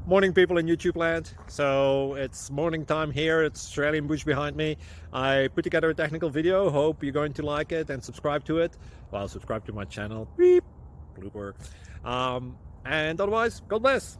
Morning, people in YouTube land. So it's morning time here. It's Australian bush behind me. I put together a technical video. Hope you're going to like it and subscribe to it. Well, subscribe to my channel. Beep. Blooper. And otherwise, God bless.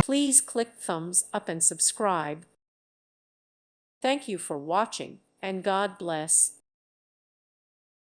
Please click thumbs up and subscribe. Thank you for watching, and God bless.